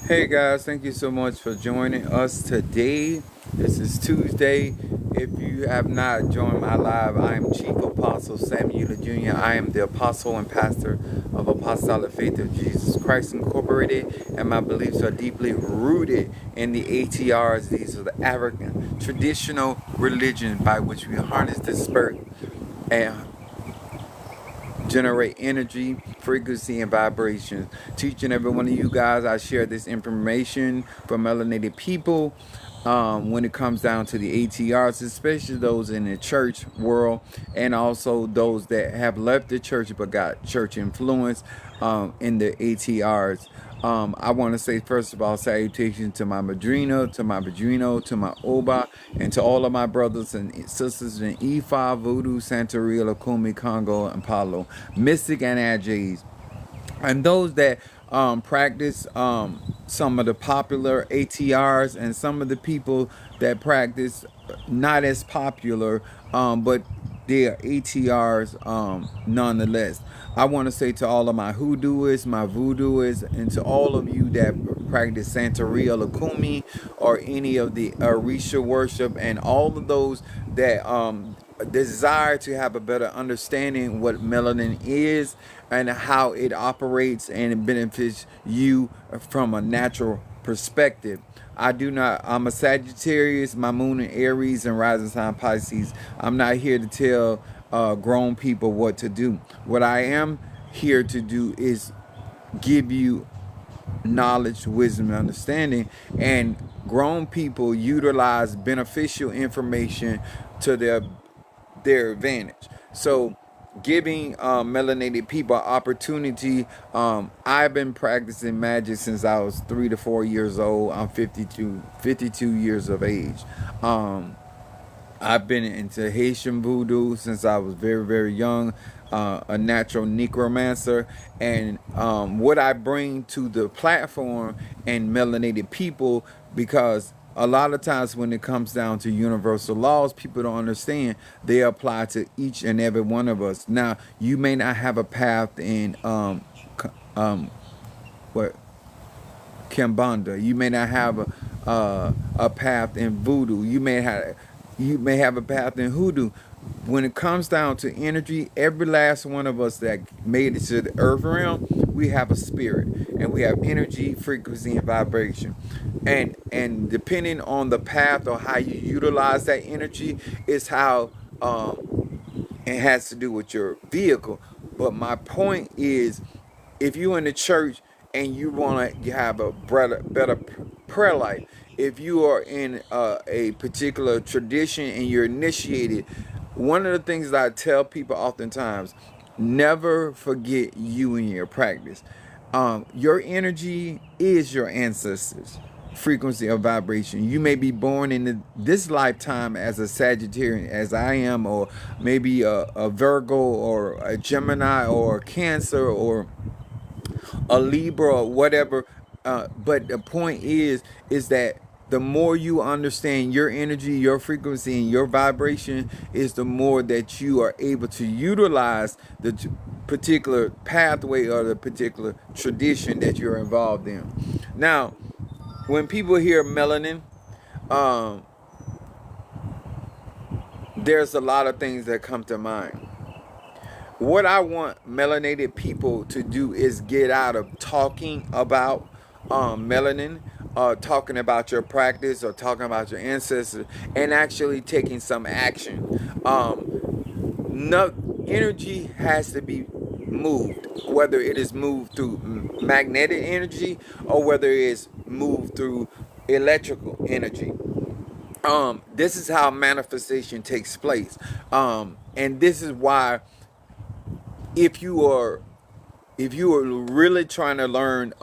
Hey guys, thank you so much for joining us today. This is Tuesday. If you have not joined my live, I am Chief Apostle Samuel Jr. I am the apostle and pastor of Apostolic Faith of Jesus Christ Incorporated, and my beliefs are deeply rooted in the ATRs. These are the African traditional religion by which we harness the spirit and generate energy, frequency, and vibrations. Teaching every one of you guys, I share this information for melanated people. When it comes down to the ATRs, especially those in the church world, and also those that have left the church but got church influence in the ATRs. I want to say, first of all, salutations to my Madrina, to my Padrino, to my Oba, and to all of my brothers and sisters in Ifa, Voodoo, Santeria, Lakumi, Congo, and Palo, Mystic, and Adjays. And those that practice some of the popular ATRs, and some of the people that practice not as popular, but they are ATRs nonetheless. I want to say to all of my hoodooists, my voodooists, and to all of you that practice Santeria, Lakumi, or any of the Orisha worship, and all of those that desire to have a better understanding what melanin is and how it operates and it benefits you from a natural perspective. I'm a Sagittarius, my moon in Aries and rising sign Pisces. I'm not here to tell grown people what to do. What I am here to do is give you knowledge, wisdom, and understanding. And grown people utilize beneficial information to their advantage. So giving melanated people opportunity. I've been practicing magic since I was 3 to 4 years old. I'm 52 years of age. I've been into Haitian voodoo since I was very, very young, a natural necromancer. And what I bring to the platform and melanated people, because a lot of times when it comes down to universal laws, people don't understand they apply to each and every one of us. Now, you may not have a path in what Kimbanda. You may not have a path in voodoo. You may have a path in hoodoo. When it comes down to energy, every last one of us that made it to the earth realm, we have a spirit, and we have energy, frequency, and vibration. And depending on the path or how you utilize that energy is how it has to do with your vehicle. But my point is, if you're in the church and you want to have a better prayer life, if you are in a particular tradition and you're initiated, one of the things that I tell people oftentimes, never forget you in your practice. Your energy is your ancestors' frequency of vibration. You may be born in this lifetime as a Sagittarian, as I am, or maybe a Virgo, or a Gemini, or a Cancer, or a Libra, or whatever. But the point is that the more you understand your energy, your frequency, and your vibration, is the more that you are able to utilize the particular pathway or the particular tradition that you're involved in. Now, when people hear melanin, um, there's a lot of things that come to mind. What I want melanated people to do is get out of talking about melanin, talking about your practice or talking about your ancestors, and actually taking some action. No, energy has to be moved, whether it is moved through magnetic energy or whether it is moved through electrical energy. This is how manifestation takes place. And this is why, if you are really trying to learn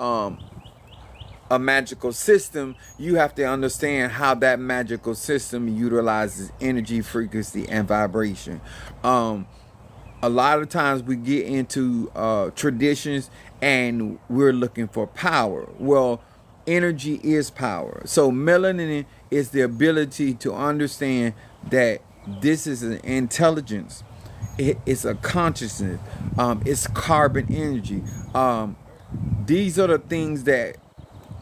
a magical system, you have to understand how that magical system utilizes energy, frequency, and vibration. A lot of times we get into traditions and we're looking for power. Well, energy is power. So melanin is the ability to understand that this is an intelligence. It's a consciousness. It's carbon energy. These are the things that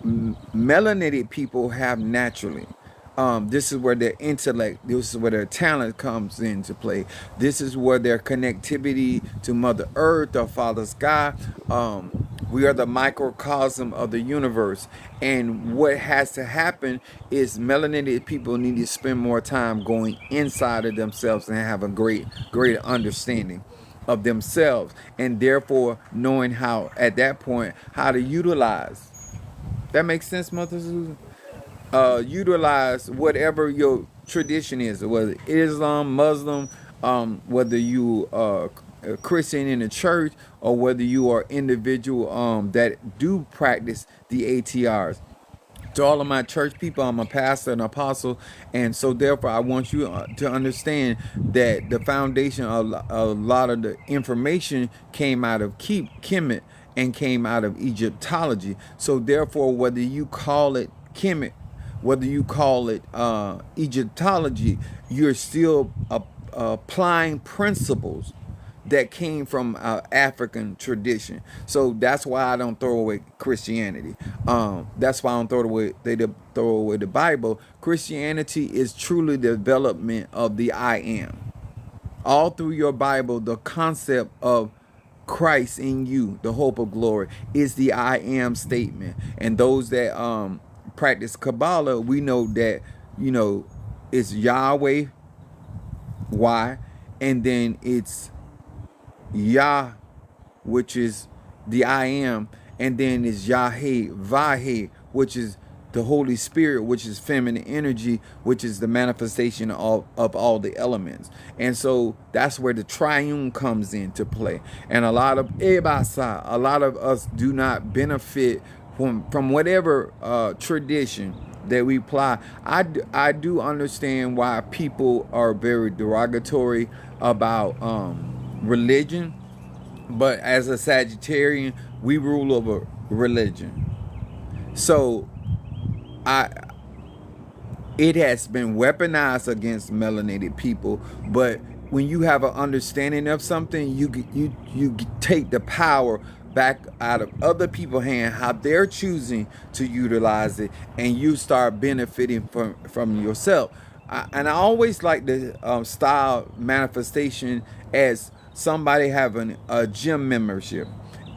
melanated people have naturally. This is where their intellect, this is where their talent comes into play. This is where their connectivity to Mother Earth or Father Sky. We are the microcosm of the universe. And what has to happen is melanated people need to spend more time going inside of themselves and have a great understanding of themselves. And therefore knowing how, at that point, how to utilize. That makes sense, Mother Susan? Utilize whatever your tradition is, whether Islam, Muslim, whether you are a Christian in the church, or whether you are individual that do practice the ATRs. To all of my church people, I'm a pastor and apostle, and so therefore I want you to understand that the foundation of a lot of the information came out of Kemet and came out of Egyptology. So therefore, whether you call it Kemet, whether you call it Egyptology, you're still applying principles that came from African tradition. So that's why I don't throw away Christianity. That's why I don't throw away. They throw away the Bible. Christianity is truly the development of the I am. All through your Bible, the concept of Christ in you, the hope of glory, is the I am statement. And those that practice Kabbalah, we know that it's Yahweh, Y, and then it's Yah, which is the I am, and then is Yahweh, Vahe, which is the Holy Spirit, which is feminine energy, which is the manifestation of all the elements. And so that's where the triune comes into play. And a lot of us do not benefit from whatever tradition that we apply. I do understand why people are very derogatory about religion, but as a Sagittarian, we rule over religion. So it has been weaponized against melanated people, but when you have an understanding of something, you take the power back out of other people's hand, how they're choosing to utilize it, and you start benefiting from yourself. And I always like the style manifestation as somebody having a gym membership,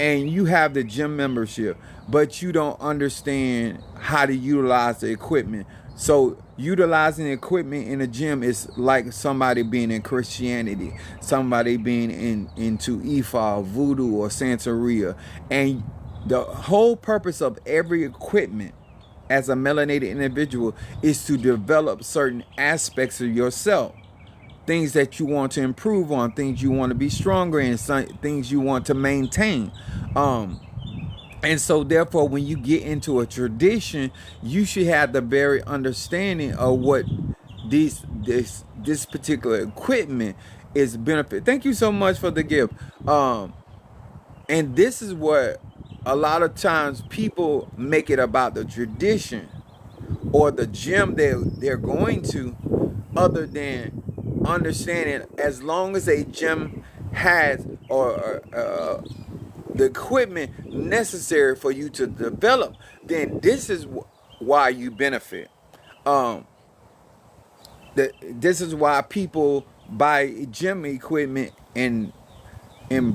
and you have the gym membership, but you don't understand how to utilize the equipment. So utilizing the equipment in a gym is like somebody being in Christianity, somebody being into Ifa, Voodoo, or Santeria. And the whole purpose of every equipment as a melanated individual is to develop certain aspects of yourself. Things that you want to improve on, things you want to be stronger in, things you want to maintain. And so therefore, when you get into a tradition, you should have the very understanding of what this particular equipment is benefit. Thank you so much for the gift. And this is what a lot of times people make it about the tradition or the gym they're going to, other than understanding as long as a gym has or the equipment necessary for you to develop, then this is why you benefit. This is why people buy gym equipment and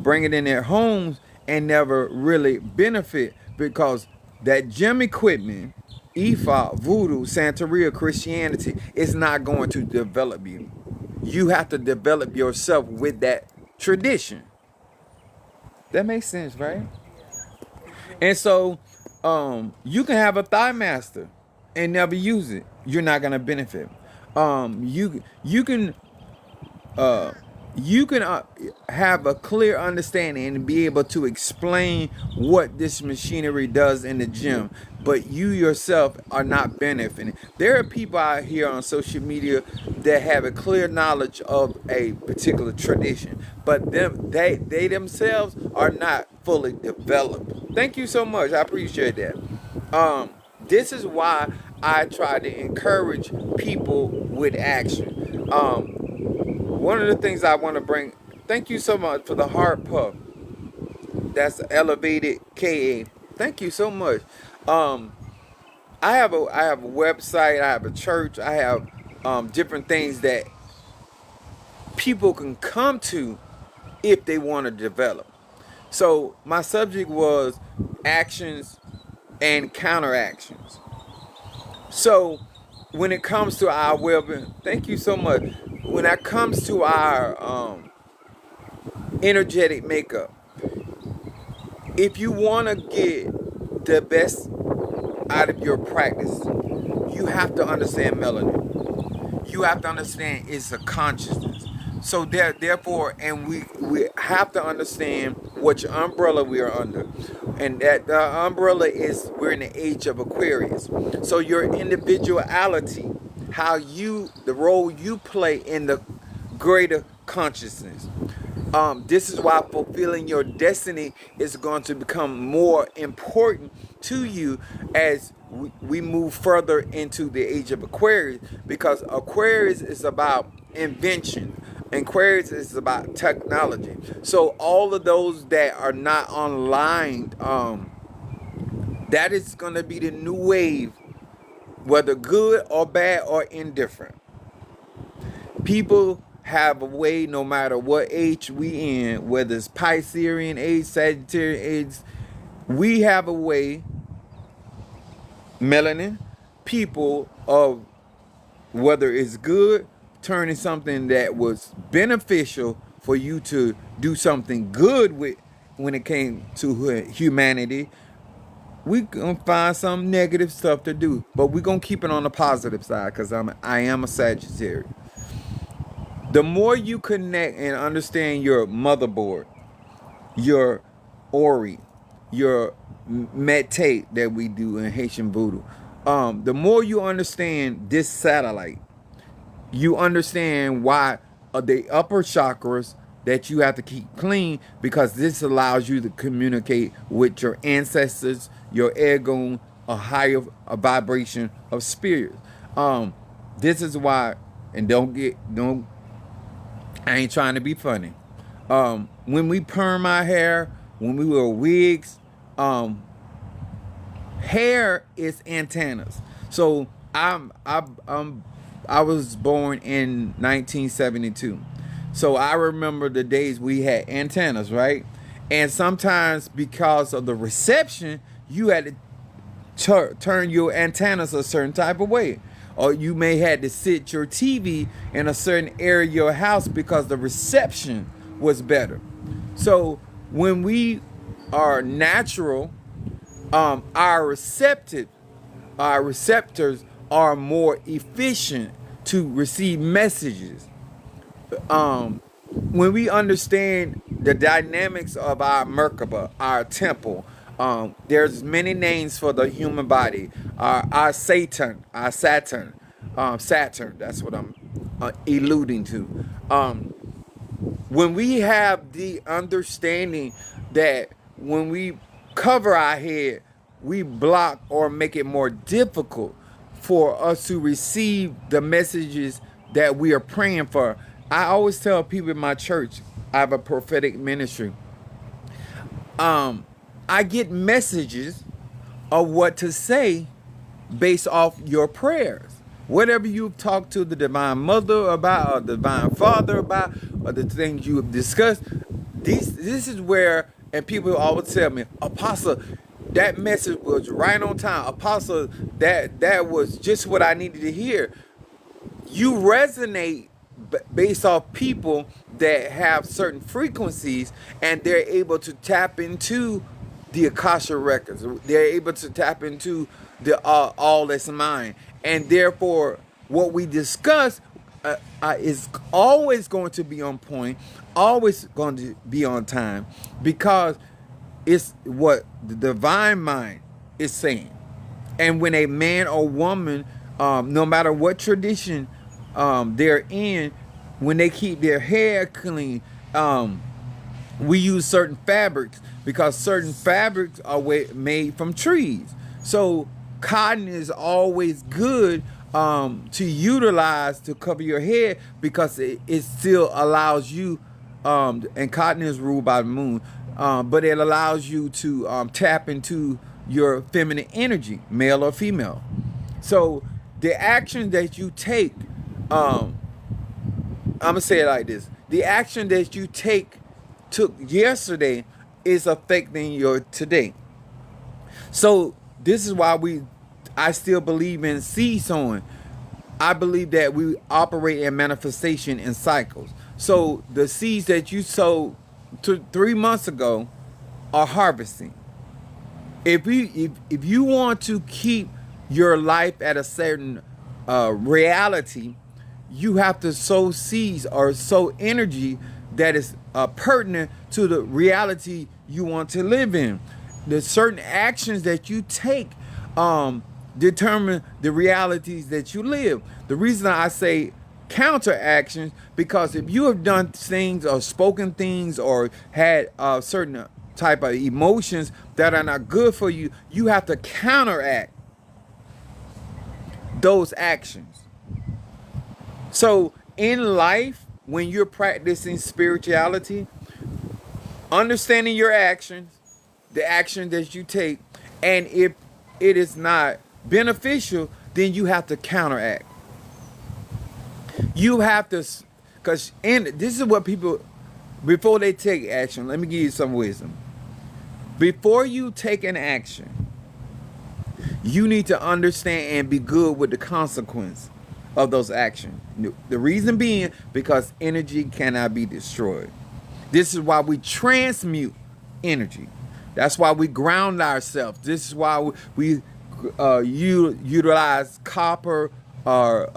bring it in their homes and never really benefit, because that gym equipment, Ifa, Voodoo, Santeria, Christianity, is not going to develop you. You have to develop yourself with that tradition. That makes sense, right? And so you can have a thigh master and never use it. You're not gonna benefit. You can have a clear understanding and be able to explain what this machinery does in the gym, but you yourself are not benefiting. There are people out here on social media that have a clear knowledge of a particular tradition, but they themselves are not fully developed. Thank you so much. I appreciate that. This is why I try to encourage people with action. One of the things I want to bring, thank you so much for the heart puff. That's elevated KA. Thank you so much. I have a website, I have a church, I have different things that people can come to if they want to develop. So my subject was actions and counteractions. So when it comes to our well-being, thank you so much. When it comes to our energetic makeup, if you want to get the best out of your practice, you have to understand melanin. You have to understand it's a consciousness. So therefore, and we have to understand which umbrella we are under, and that the umbrella is we're in the age of Aquarius. So your individuality, the role you play in the greater consciousness. This is why fulfilling your destiny is going to become more important to you as we move further into the age of Aquarius, because Aquarius is about invention. Aquarius is about technology. So all of those that are not online, that is going to be the new wave, whether good or bad or indifferent. People have a way, no matter what age we in, whether it's Piscean age, Sagittarian age, we have a way, melanin, people of whether it's good, turning something that was beneficial for you to do something good with when it came to humanity. We gonna find some negative stuff to do, but we gonna keep it on the positive side because I am a Sagittarius. The more you connect and understand your motherboard, your Ori, your Metate that we do in Haitian Voodoo, the more you understand this satellite, you understand why the upper chakras that you have to keep clean, because this allows you to communicate with your ancestors, your ego, a higher vibration of spirit. This is why, and don't I ain't trying to be funny. When we perm our hair, when we wear wigs, hair is antennas. So I was born in 1972. So I remember the days we had antennas, right? And sometimes because of the reception, you had to turn your antennas a certain type of way. Or you may had to sit your TV in a certain area of your house because the reception was better. So when we are natural, our receptors are more efficient to receive messages. When we understand the dynamics of our Merkaba, our temple, there's many names for the human body. Our Saturn, Saturn. That's what I'm alluding to. When we have the understanding that when we cover our head, we block or make it more difficult for us to receive the messages that we are praying for. I always tell people in my church, I have a prophetic ministry. I get messages of what to say based off your prayers. Whatever you've talked to the Divine Mother about, or the Divine Father about, or the things you have discussed, this is where, and people always tell me, Apostle, that message was right on time. Apostle, that was just what I needed to hear. You resonate based off people that have certain frequencies, and they're able to tap into the Akasha records. They're able to tap into the all that's mine, and therefore what we discuss is always going to be on point, always going to be on time, because it's what the divine mind is saying. And when a man or woman, no matter what tradition they're in, when they keep their hair clean, we use certain fabrics because certain fabrics are made from trees. So cotton is always good to utilize to cover your hair, because it still allows you, and cotton is ruled by the moon, but it allows you to tap into your feminine energy, male or female. So the action that you take, I'm gonna say it like this: the action that you took yesterday is affecting your today. So this is why I still believe in seed sowing. I believe that we operate in manifestation in cycles. So the seeds that you sowed 3 months ago are harvesting. If you want to keep your life at a certain reality, you have to sow seeds or sow energy that is pertinent to the reality you want to live in. The certain actions that you take determine the realities that you live. The reason I say counteractions, because if you have done things or spoken things or had certain type of emotions that are not good for you, you have to counteract those actions. So in life, when you're practicing spirituality, understanding your actions, the action that you take, and if it is not beneficial, then you have to counteract. You have to, because this is what people, before they take action, let me give you some wisdom. Before you take an action, you need to understand and be good with the consequence of those actions. The reason being, because energy cannot be destroyed. This is why we transmute energy. That's why we ground ourselves. This is why we utilize copper, or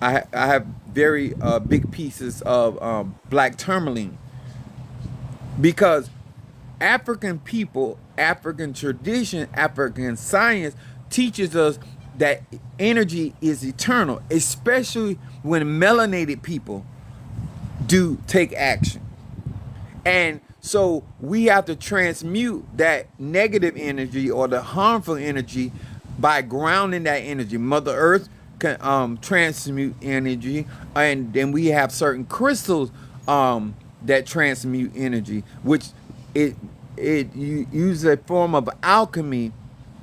I have very big pieces of black tourmaline, because African people, African tradition, African science teaches us that energy is eternal, especially when melanated people do take action. And so we have to transmute that negative energy or the harmful energy by grounding that energy. Mother Earth can transmute energy, and then we have certain crystals that transmute energy, which it uses a form of alchemy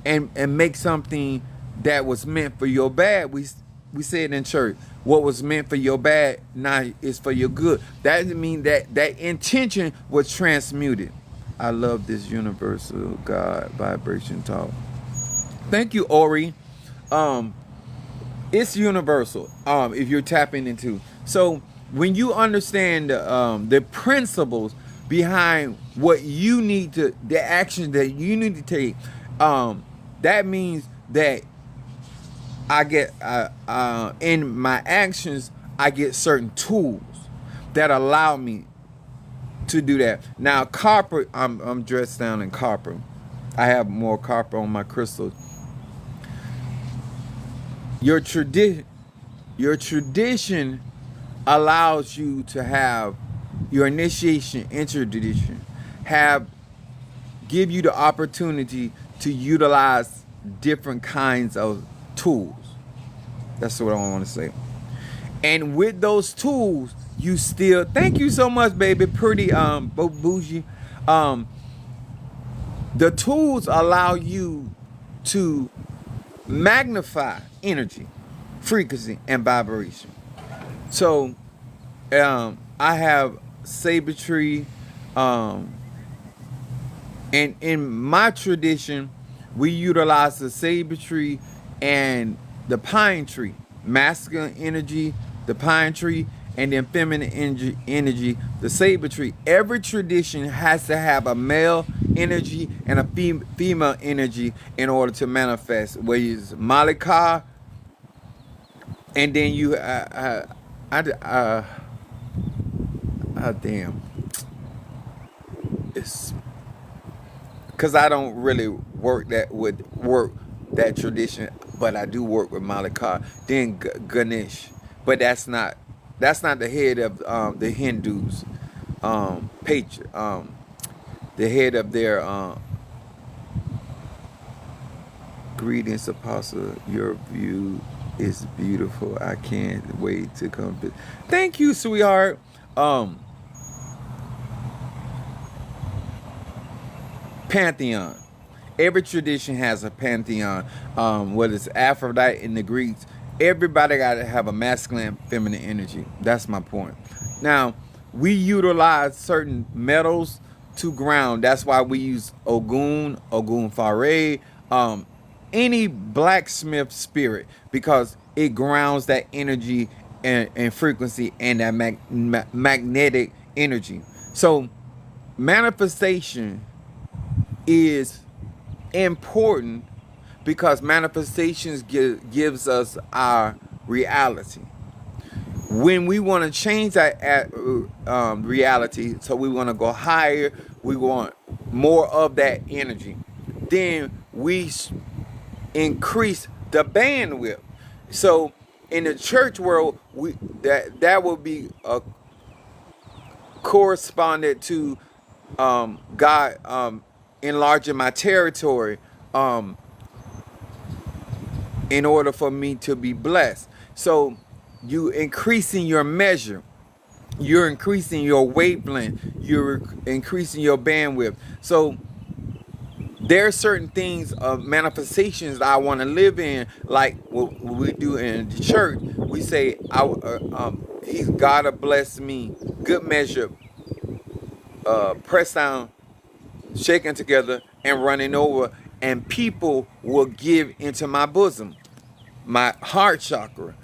and make something that was meant for your bad. We say it in church. What was meant for your bad now is for your good. That doesn't mean that intention was transmuted. I love this universal God vibration talk. Thank you, Ori. It's universal. If you're tapping into. So when you understand the principles behind what you need to, the actions that you need to take, that means that I get in my actions, I get certain tools that allow me to do that. Now, copper, I'm dressed down in copper. I have more copper on my crystals. Your tradition allows you to have your initiation, introduction, give you the opportunity to utilize different kinds of tools. That's what I want to say. And with those tools, you still, thank you so much, baby, pretty bougie. The tools allow you to magnify energy, frequency, and vibration. So I have saber tree, and in my tradition, we utilize the saber tree and the pine tree, masculine energy, the pine tree, and then feminine energy, the saber tree. Every tradition has to have a male energy and a female energy in order to manifest. Where is Malika, and then you damn, it's because I don't really work that tradition, but I do work with Malika. Then Ganesh, but that's not the head of the Hindus, the head of their greetings, Apostle. Your view is beautiful. I can't wait to come visit. Thank you, sweetheart. Pantheon. Every tradition has a pantheon. Whether it's Aphrodite in the Greeks, everybody got to have a masculine, feminine energy. That's my point. Now, we utilize certain metals to ground. That's why we use Ogun Fare, any blacksmith spirit, because it grounds that energy and frequency and that magnetic energy. So manifestation is important because manifestations gives us our reality. When we want to change that reality, so we want to go higher, we want more of that energy, then we increase the bandwidth. So in the church world, that will be corresponded to God enlarging my territory in order for me to be blessed. So you increasing your measure, you're increasing your wavelength, you're increasing your bandwidth. So there are certain things of manifestations that I want to live in, like what we do in the church. We say, He's gotta bless me, good measure, pressed down, shaken together, and running over, and people will give into my bosom, my heart chakra.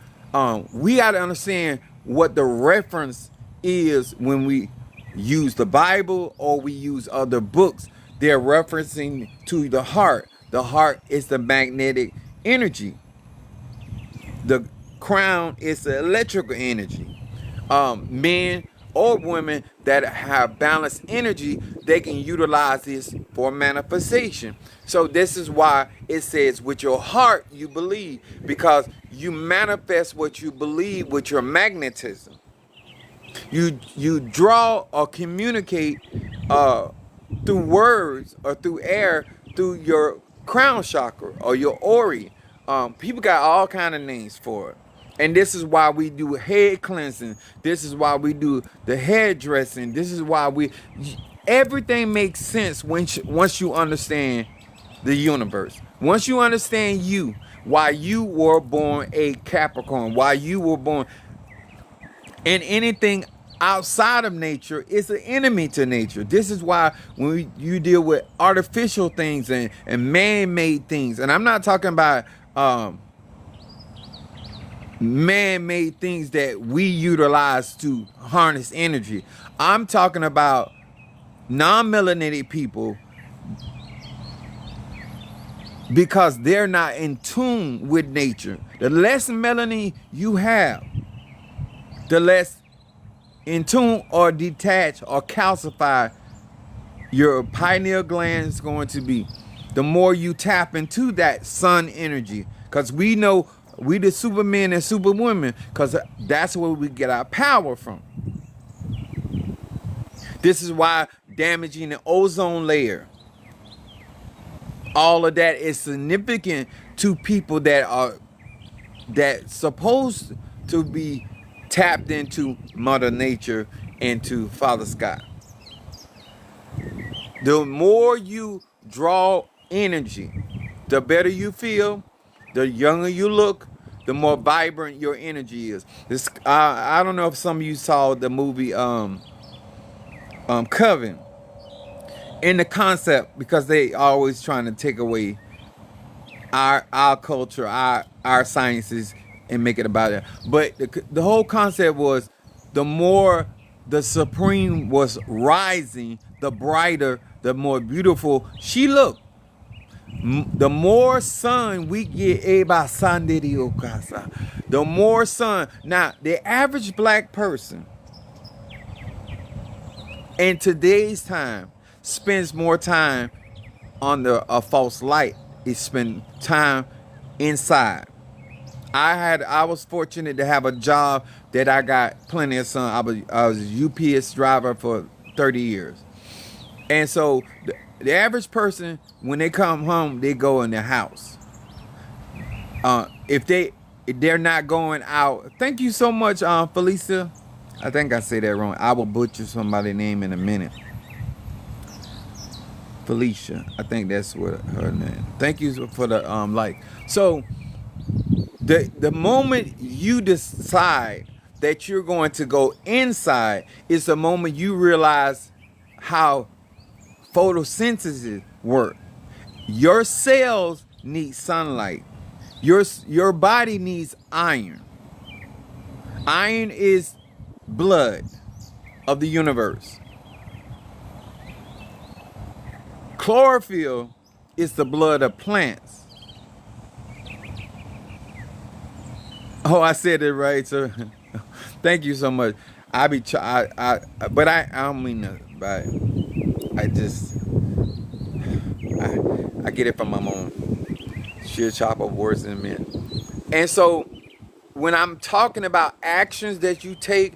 We got to understand what the reference is when we use the Bible or we use other books. They're referencing to the heart. The heart is the magnetic energy. The crown is the electrical energy. Men or women that have balanced energy, they can utilize this for manifestation. So this is why it says with your heart you believe, because you manifest what you believe with your magnetism. You draw or communicate through words or through air through your crown chakra or your ori. People got all kind of names for it. And this is why we do head cleansing. This is why we do the hairdressing. This is why everything makes sense once you understand the universe. Once you understand why you were born a Capricorn, why you were born, and anything outside of nature is an enemy to nature. This is why when you deal with artificial things and man-made things, and I'm not talking about man-made things that we utilize to harness energy. I'm talking about non-melanated people, because they're not in tune with nature. The less melanin you have, the less in tune or detached or calcified your pineal gland is going to be. The more you tap into that sun energy, because we know we the supermen and superwomen, because that's where we get our power from. This is why damaging the ozone layer, all of that is significant to people that supposed to be tapped into Mother Nature and to Father Sky. The more you draw energy, the better you feel, the younger you look, the more vibrant your energy is. I don't know if some of you saw the movie Coven. In the concept, because they always trying to take away our culture, our sciences, and make it about it. But the whole concept was, the more the Supreme was rising, the brighter, the more beautiful she looked. The more sun we get, the more sun. Now, the average black person in today's time spends more time under a false light. It spend time inside. I was fortunate to have a job that I got plenty of sun. I was a UPS driver for 30 years. And so the average person, when they come home, they go in their house. If they're not going out. Thank you so much, Felicia. I think I say that wrong. I will butcher somebody's name in a minute. Felicia. I think that's what her name. Thank you for the like. So the moment you decide that you're going to go inside is the moment you realize how photosynthesis work. Your cells need sunlight. Your body needs iron. Iron is blood of the universe. Chlorophyll is the blood of plants. Oh, I said it right, sir. Thank you so much. But I don't mean to. But I just, I get it from my mom. She'll chop up words in a minute. And so, when I'm talking about actions that you take,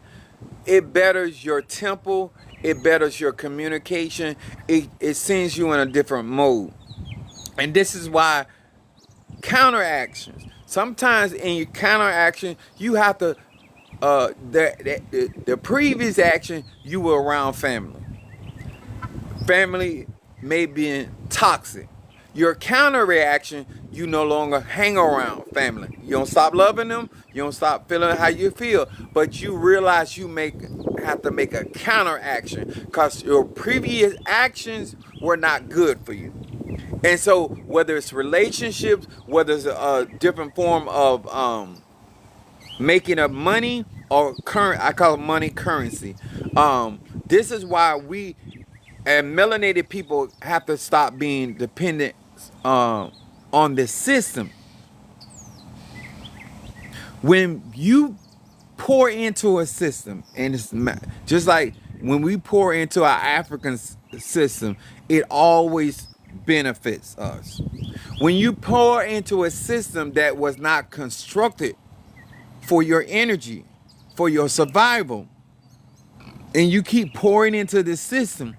it betters your temple. It betters your communication. It sends you in a different mode. And this is why counteractions. Sometimes in your counteraction, you have to, the previous action, you were around family. Family may be toxic. Your counter reaction, you no longer hang around family. You don't stop loving them. You don't stop feeling how you feel. But you realize you have to make a counter action because your previous actions were not good for you. And so whether it's relationships, whether it's a different form of making up money or I call it money currency. This is why we and melanated people have to stop being dependent on the system. When you pour into a system, and it's just like when we pour into our African system, it always benefits us. When you pour into a system that was not constructed for your energy, for your survival, and you keep pouring into this system,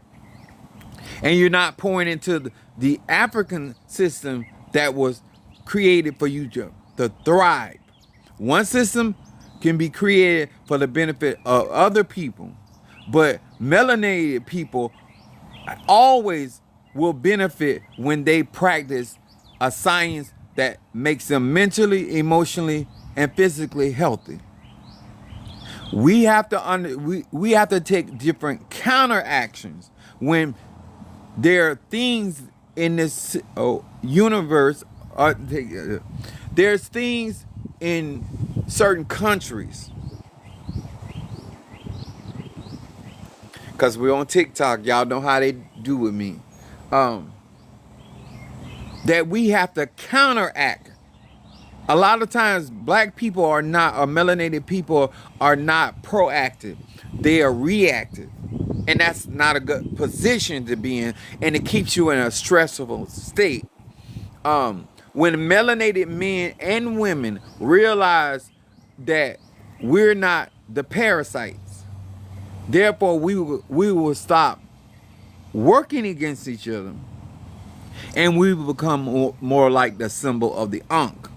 and you're not pouring into the African system that was created for you to thrive. One system can be created for the benefit of other people, but melanated people always will benefit when they practice a science that makes them mentally, emotionally, and physically healthy. We have to we have to take different counteractions when there are things in this universe. There's things in certain countries. Because we're on TikTok, y'all know how they do with me. That we have to counteract. A lot of times, black people or melanated people are not proactive. They are reactive. And that's not a good position to be in. And it keeps you in a stressful state. When melanated men and women realize that we're not the parasites, therefore we will stop working against each other, and we will become more like the symbol of the Ankh.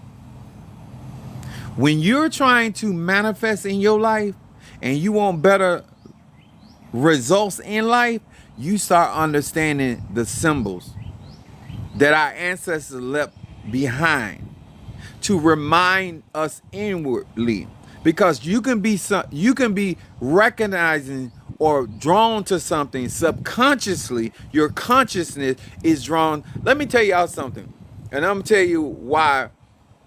When you're trying to manifest in your life and you want better results in life, you start understanding the symbols that our ancestors left behind to remind us inwardly, because you can be recognizing or drawn to something subconsciously. Your consciousness is drawn. Let me tell y'all something, and I'm gonna tell you why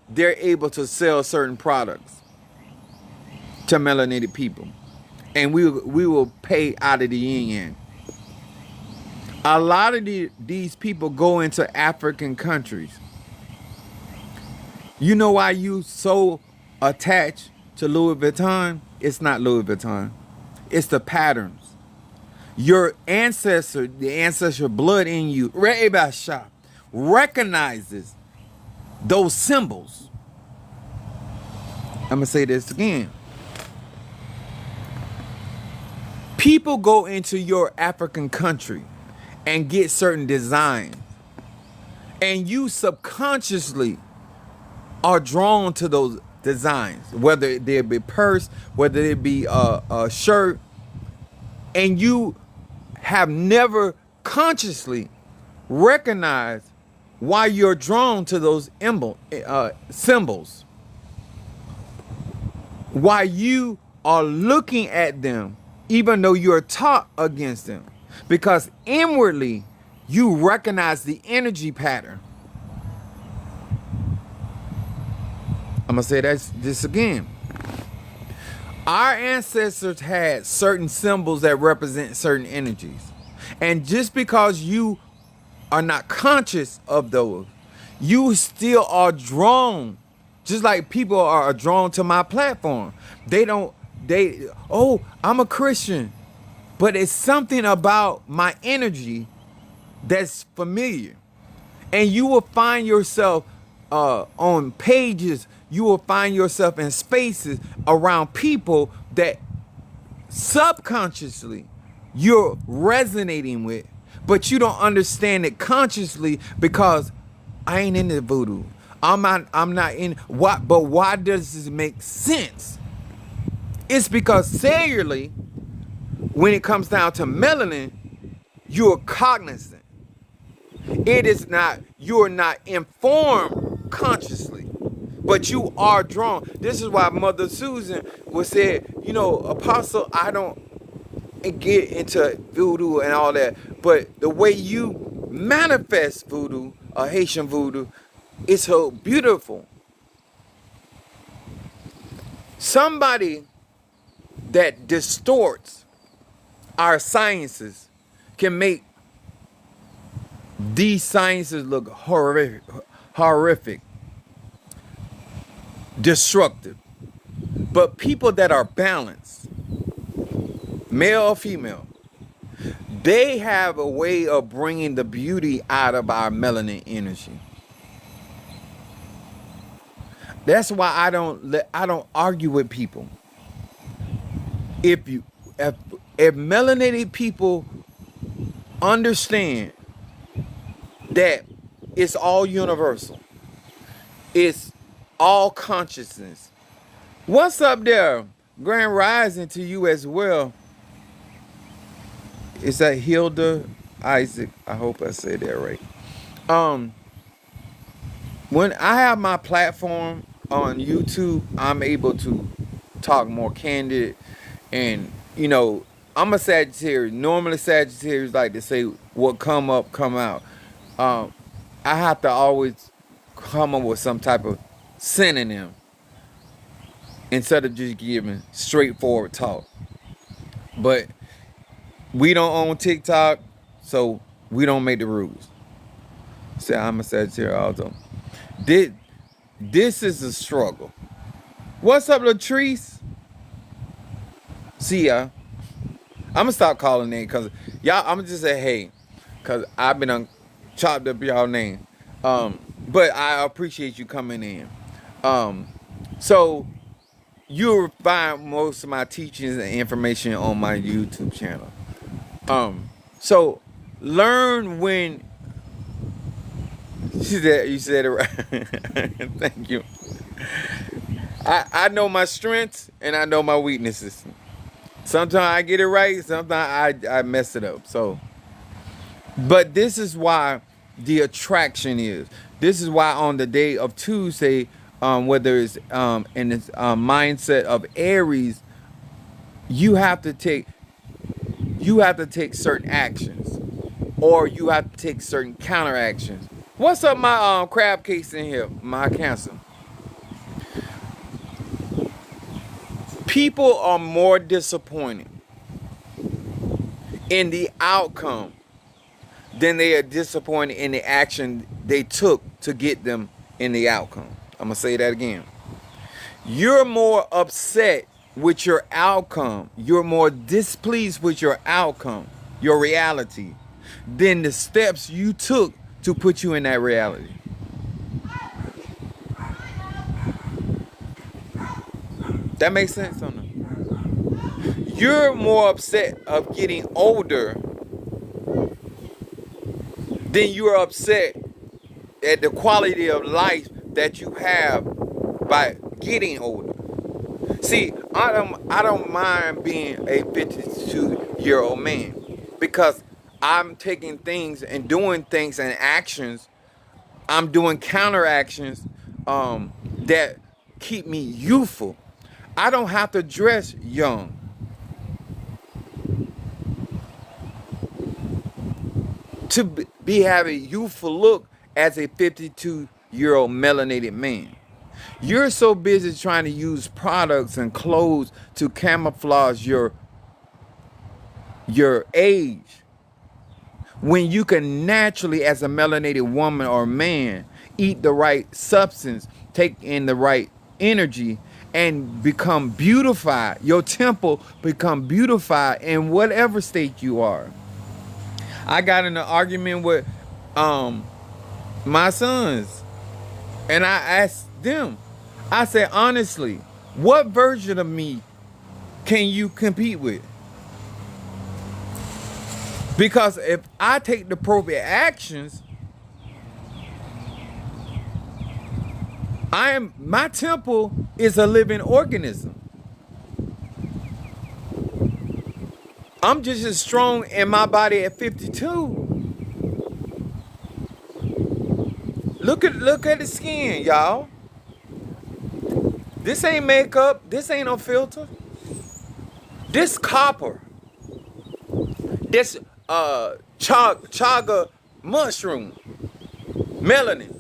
they're able to sell certain products to melanated people, and we will pay out of the yin. A lot of these people go into African countries. You know why you so attached to Louis Vuitton? It's not Louis Vuitton. It's the patterns. Your ancestor, the ancestral blood in you, recognizes those symbols. I'm going to say this again. People go into your African country and get certain designs, and you subconsciously are drawn to those designs, whether it be purse, whether it be a shirt, and you have never consciously recognize why you're drawn to those symbols, why you are looking at them, even though you're taught against them, because inwardly you recognize the energy pattern. I'm gonna say this again. Our ancestors had certain symbols that represent certain energies. And just because you are not conscious of those, you still are drawn. Just like people are drawn to my platform. I'm a Christian. But it's something about my energy that's familiar. And you will find yourself on pages, you will find yourself in spaces around people that subconsciously you're resonating with, but you don't understand it consciously because I ain't into voodoo. I'm not in what, but why does this make sense? It's because cellularly, when it comes down to melanin, you're cognizant. It is not, you're not informed consciously, but you are drawn. This is why Mother Susan would say, Apostle, I don't get into voodoo and all that, but the way you manifest voodoo, Haitian voodoo, is so beautiful. Somebody that distorts our sciences can make these sciences look horrific, destructive. But people that are balanced, male or female, they have a way of bringing the beauty out of our melanin energy. That's why I don't argue with people. If melanated people understand that it's all universal, it's all consciousness. What's up there? Grand rising to you as well. Is that Hilda Isaac? I hope I said that right. When I have my platform on YouTube, I'm able to talk more candid, and I'm a Sagittarius. Normally Sagittarius like to say what come up, come out. I have to always come up with some type of synonym instead of just giving straightforward talk. But we don't own TikTok, so we don't make the rules. Say I'm a Sagittarius also. This is a struggle. What's up, Latrice? See ya. I'm gonna stop calling names because y'all. I'm gonna just say hey, because I've been chopped up y'all name. But I appreciate you coming in. So you'll find most of my teachings and information on my YouTube channel. So learn when. You said it right. Thank you. I know my strengths and I know my weaknesses. Sometimes I get it right, sometimes I mess it up. So, but this is why the attraction is. This is why on the day of Tuesday, whether it's in this mindset of Aries, you have to take certain actions, or you have to take certain counteractions. What's up, my crab cakes in here, my Cancer? People are more disappointed in the outcome than they are disappointed in the action they took to get them in the outcome. I'm gonna say that again. You're more upset with your outcome. You're more displeased with your outcome, your reality, than the steps you took to put you in that reality. That makes sense on them. You're more upset of getting older than you're upset at the quality of life that you have by getting older. See, I don't mind being a 52-year-old man because I'm taking things and doing things and actions. I'm doing counteractions that keep me youthful. I don't have to dress young to be having a youthful look as a 52-year-old melanated man. You're so busy trying to use products and clothes to camouflage your age when you can naturally, as a melanated woman or man, eat the right substance, take in the right energy, and become beautified. Your temple become beautified in whatever state you are. I got in an argument with my sons, and I asked them, I said, honestly, what version of me can you compete with? Because if I take the appropriate actions, my temple is a living organism. I'm just as strong in my body at 52. Look at the skin, y'all. This ain't makeup. This ain't no filter. This copper. This chaga mushroom. Melanin.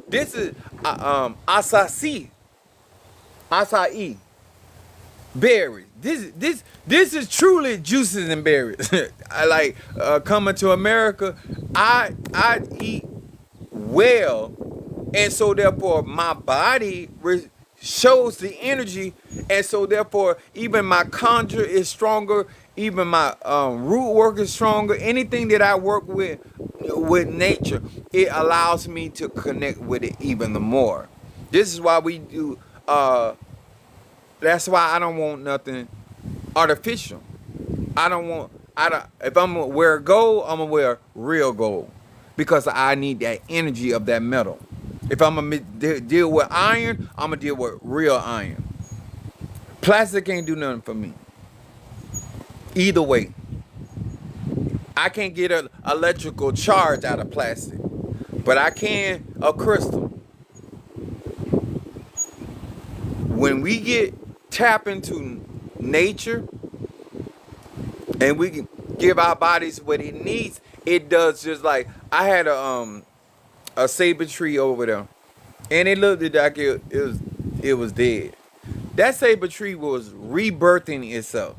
This is acai berries. This is truly juices and berries. I like coming to America. I eat well, and so therefore my body shows the energy, and so therefore even my conjure is stronger, even my root work is stronger. Anything that I work with nature, it allows me to connect with it even the more. This is why we do that's why I don't want nothing artificial. If I'm gonna wear gold, I'm gonna wear real gold, because I need that energy of that metal. If I'm gonna deal with iron, I'm gonna deal with real iron. Plastic ain't do nothing for me. Either way, I can't get an electrical charge out of plastic, but I can a crystal. When we get tap into nature and we can give our bodies what it needs, it does. Just like I had a saber tree over there, and it looked like it was dead. That saber tree was rebirthing itself.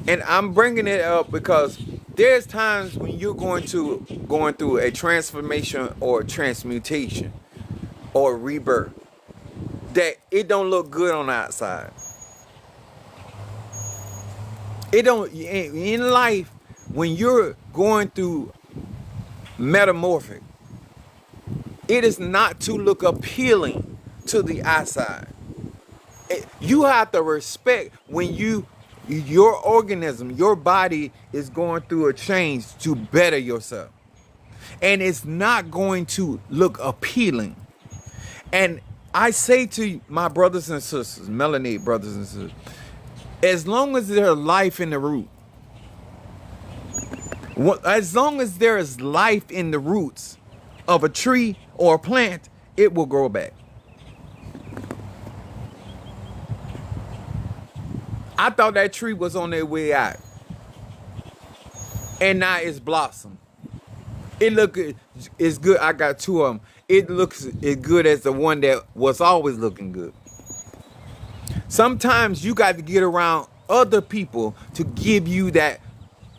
And I'm bringing it up because there's times when you're going through a transformation or transmutation or rebirth that it don't look good on the outside. It don't in life when you're going through metamorphic. It is not to look appealing to the outside. You have to respect when your organism, your body is going through a change to better yourself. And it's not going to look appealing. And I say to my brothers and sisters, melanated brothers and sisters, as long as there's life in the root, as long as there is life in the roots of a tree or a plant, it will grow back. I thought that tree was on their way out, and now it's blossom. It look it's good. I got two of them. It looks as good as the one that was always looking good. Sometimes you got to get around other people to give you that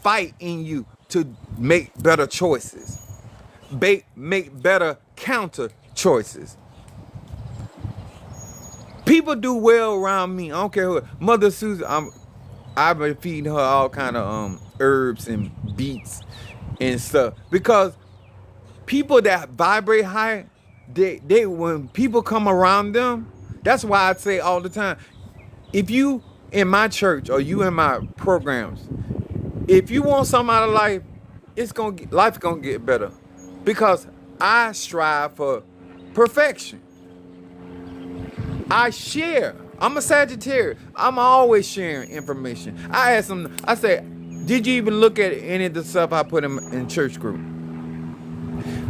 fight in you to make better choices, make better counter choices. People do well around me. I don't care who. Mother Susan, I've been feeding her all kind of herbs and beets and stuff, because people that vibrate high, they when people come around them, that's why I say all the time, if you in my church or you in my programs, if you want something out of life, life's gonna get better, because I strive for perfection. I share. I'm a Sagittarius. I'm always sharing information. I asked them, I said, Did you even look at any of the stuff I put in church group?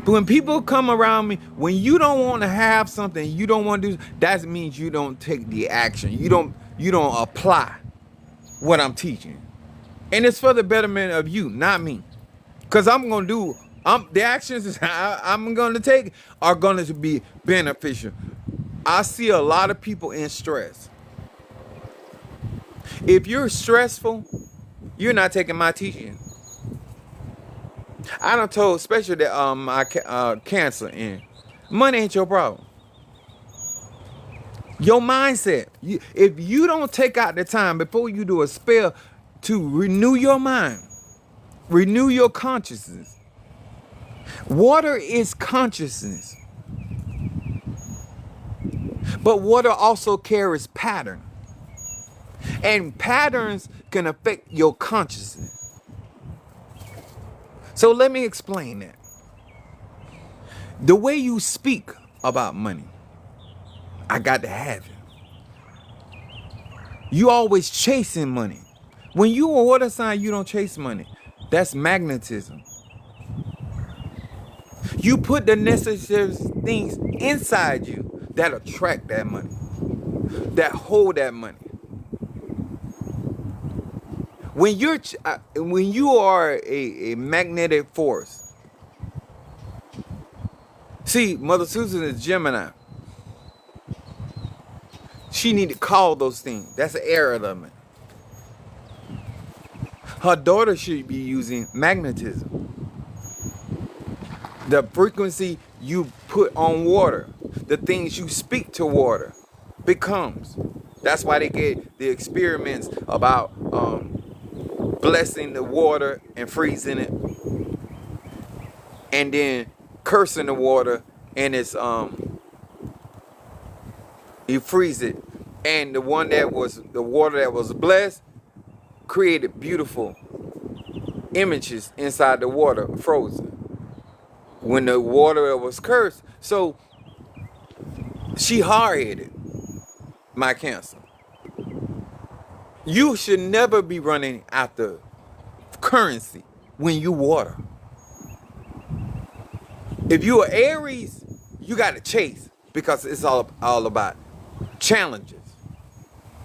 But when people come around me, when you don't want to have something, you don't want to do, that means you don't take the action. You don't apply what I'm teaching. And it's for the betterment of you, not me. Because I'm going to do, the actions I'm going to take are going to be beneficial. I see a lot of people in stress. If you're stressful, you're not taking my teaching. I done told, especially that my cancer, and money ain't your problem. Your mindset. If you don't take out the time before you do a spell to renew your mind, renew your consciousness. Water is consciousness. But water also carries pattern. And patterns can affect your consciousness. So let me explain that. The way you speak about money, I got to have it. You always chasing money. When you a water sign, you don't chase money. That's magnetism. You put the necessary things inside you that attract that money, that hold that money. When you are a magnetic force. See, Mother Susan is Gemini. She need to call those things. That's an air element. Her daughter should be using magnetism. The frequency you put on water, the things you speak to water, becomes. That's why they get the experiments about blessing the water and freezing it, and then cursing the water and it's you freeze it, and the water that was blessed created beautiful images inside the water frozen. When the water was cursed, so she hard-headed, my cancer. You should never be running after currency when you water. If you are Aries, you got to chase because it's all about challenges.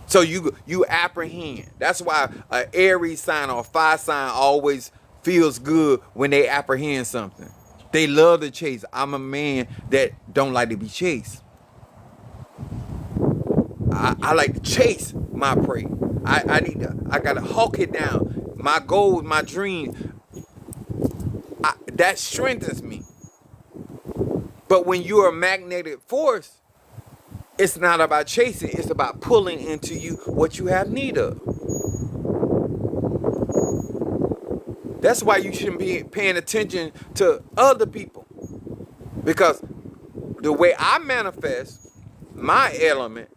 So you apprehend. That's why an Aries sign or a fire sign always feels good when they apprehend something. They love to chase. I'm a man that don't like to be chased. I like to chase my prey. I gotta hawk it down. My goals, my dreams, that strengthens me. But when you're a magnetic force, it's not about chasing, it's about pulling into you what you have need of. That's why you shouldn't be paying attention to other people. Because the way I manifest my element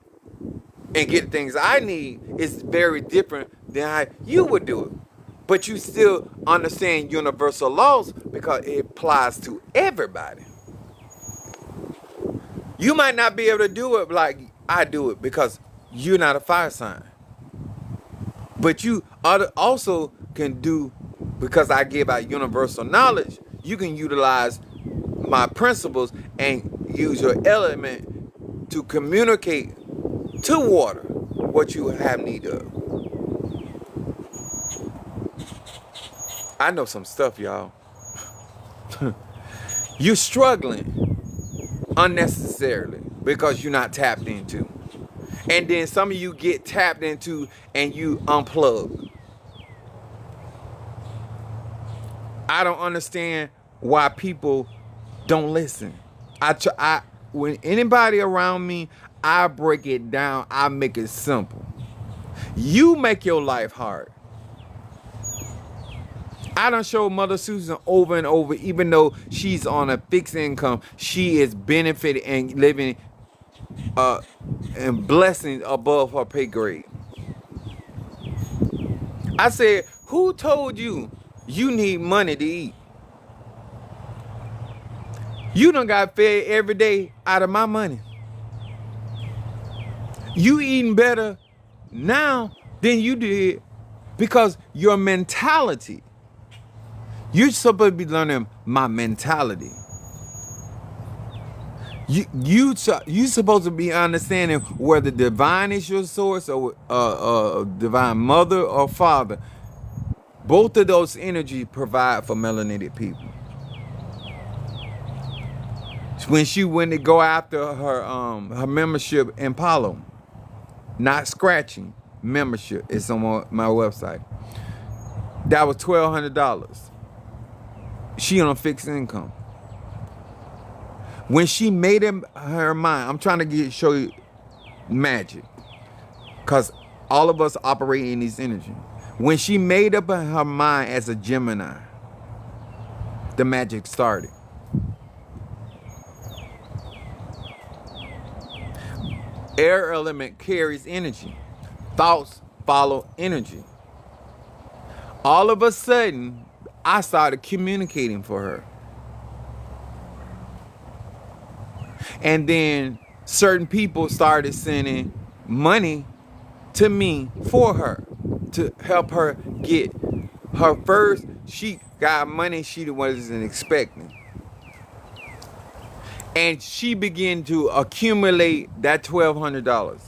and get things I need is very different than how you would do it. But you still understand universal laws because it applies to everybody. You might not be able to do it like I do it because you're not a fire sign. But you also can do, because I give out universal knowledge, you can utilize my principles and use your element to communicate to water what you have need of. I know some stuff, y'all. You're struggling unnecessarily because you're not tapped into. And then some of you get tapped into and you unplug. I don't understand why people don't listen. When anybody around me, I break it down. I make it simple. You make your life hard. I done showed Mother Susan over and over, even though she's on a fixed income, she is benefiting and living and blessings above her pay grade. I said, who told you you need money to eat? You done got fed every day out of my money. You eating better now than you did Because your mentality, you're supposed to be learning my mentality. You supposed to be understanding whether divine is your source or divine mother or father. Both of those energies provide for melanated people. When she went to go after her membership in Palo, not scratching membership, it's on my website. That was $1,200. She on a fixed income. When she made her mind, I'm trying to show you magic, because all of us operate in these energy. When she made up her mind as a Gemini, the magic started. Air element carries energy. Thoughts follow energy. All of a sudden, I started communicating for her. And then certain people started sending money to me for her to help her get her first. She got money she wasn't expecting. And she began to accumulate that $1,200.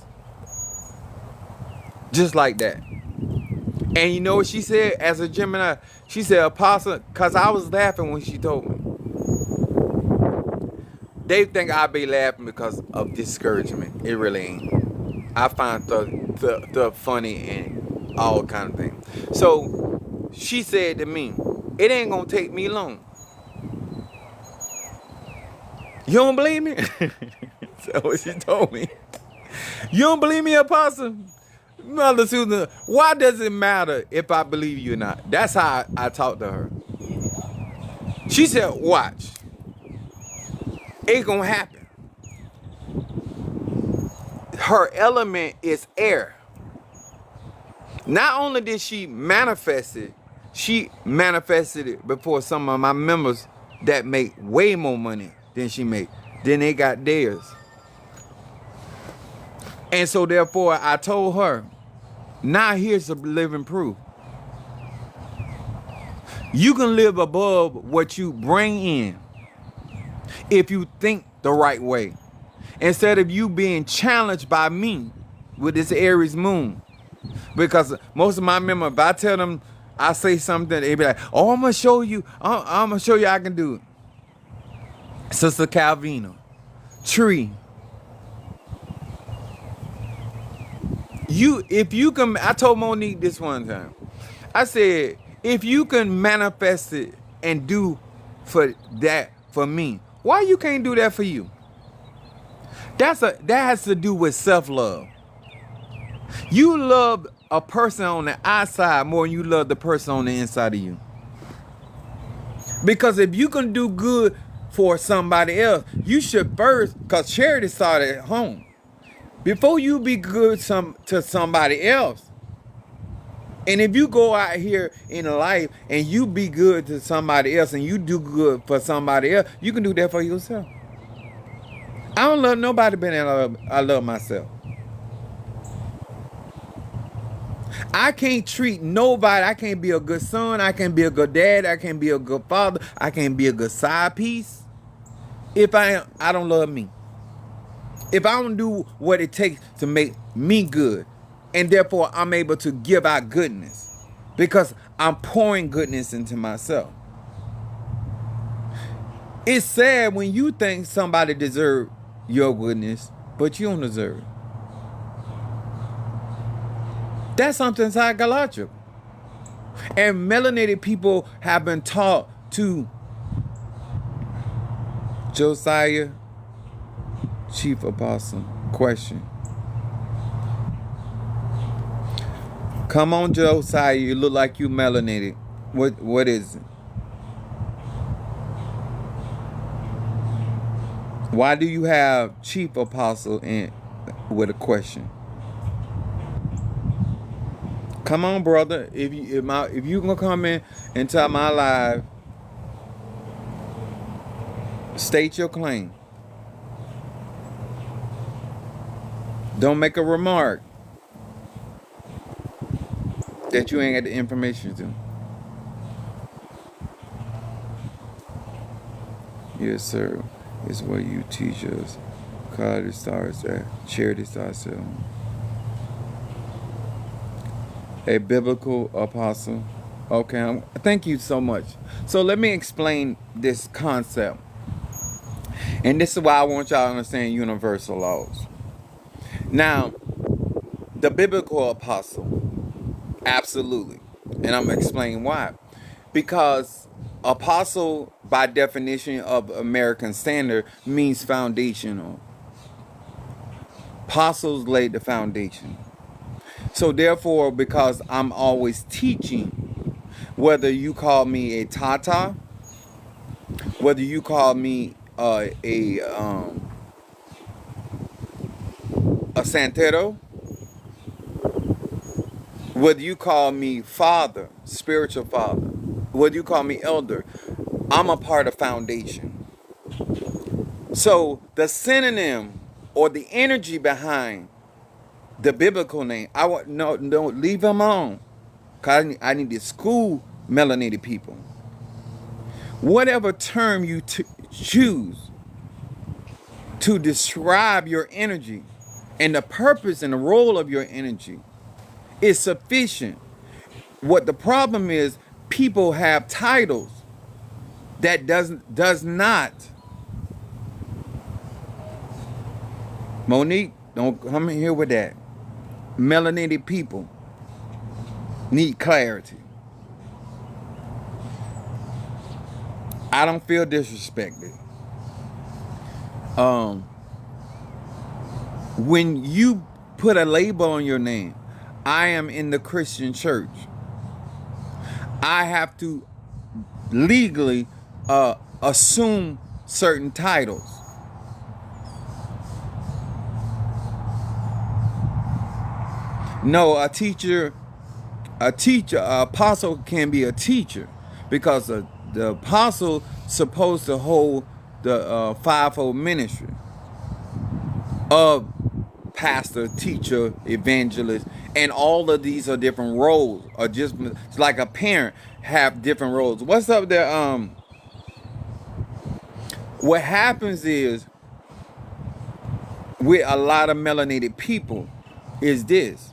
Just like that. And you know what she said as a Gemini? She said, Apostle, because I was laughing when she told me. They think I be laughing because of discouragement. It really ain't. I find the funny and all kind of things. So she said to me, it ain't gonna take me long. You don't believe me? That's what she told me. You don't believe me, Apostle? Mother Susan, why does it matter if I believe you or not? That's how I talked to her. She said, watch. It's gonna happen. Her element is air. Not only did she manifest it, she manifested it before some of my members that make way more money than she make. Then they got theirs. And so therefore I told her, now here's the living proof. You can live above what you bring in if you think the right way. Instead of you being challenged by me with this Aries moon. Because most of my members, if I tell them, I say something, they be like, oh, I'm going to show you. I'm going to show you I can do it. Sister Calvino. Tree. If you can, I told Monique this one time. I said, if you can manifest it and do for that for me, why you can't do that for you? That has to do with self-love. You love a person on the outside more than you love the person on the inside of you. Because if you can do good for somebody else, you should first, because charity started at home. Before you be good to somebody else. And if you go out here in life and you be good to somebody else and you do good for somebody else, you can do that for yourself. I don't love nobody better than I love myself. I can't treat nobody. I can't be a good son. I can't be a good dad. I can't be a good father. I can't be a good side piece if I don't love me. If I don't do what it takes to make me good, and therefore I'm able to give out goodness because I'm pouring goodness into myself. It's sad when you think somebody deserves your goodness, but you don't deserve it. That's something psychological. And melanated people have been taught to Josiah, Chief Apostle, question. Come on, Josiah, you look like you melanated. What is it? Why do you have Chief Apostle in with a question? Come on, brother. If you gonna come in into my live, state your claim. Don't make a remark. that you ain't got the information to. Yes, sir. It's what you teach us. College stars at charity starts at a biblical apostle. Okay, thank you so much. So let me explain this concept. And this is why I want y'all to understand universal laws. Now, the biblical apostle, absolutely. And I'm going to explain why. Because apostle, by definition of American standard, means foundational. Apostles laid the foundation. So therefore, because I'm always teaching, whether you call me a tata, whether you call me a santero, whether you call me father, spiritual father, whether you call me elder, I'm a part of foundation. So the synonym or the energy behind the biblical name, I want no leave them on, cause I need to school melanated people. Whatever term you choose to describe your energy and the purpose and the role of your energy is sufficient. What the problem is, people have titles that does not. Monique, don't come in here with that. Melanated people need clarity. I don't feel disrespected. When you put a label on your name, I am in the Christian church, I have to legally assume certain titles. No, an apostle can be a teacher because the apostle supposed to hold the fivefold ministry of pastor, teacher, evangelist, and all of these are different roles. Or just it's like a parent have different roles. What's up there? What happens is with a lot of melanated people is this.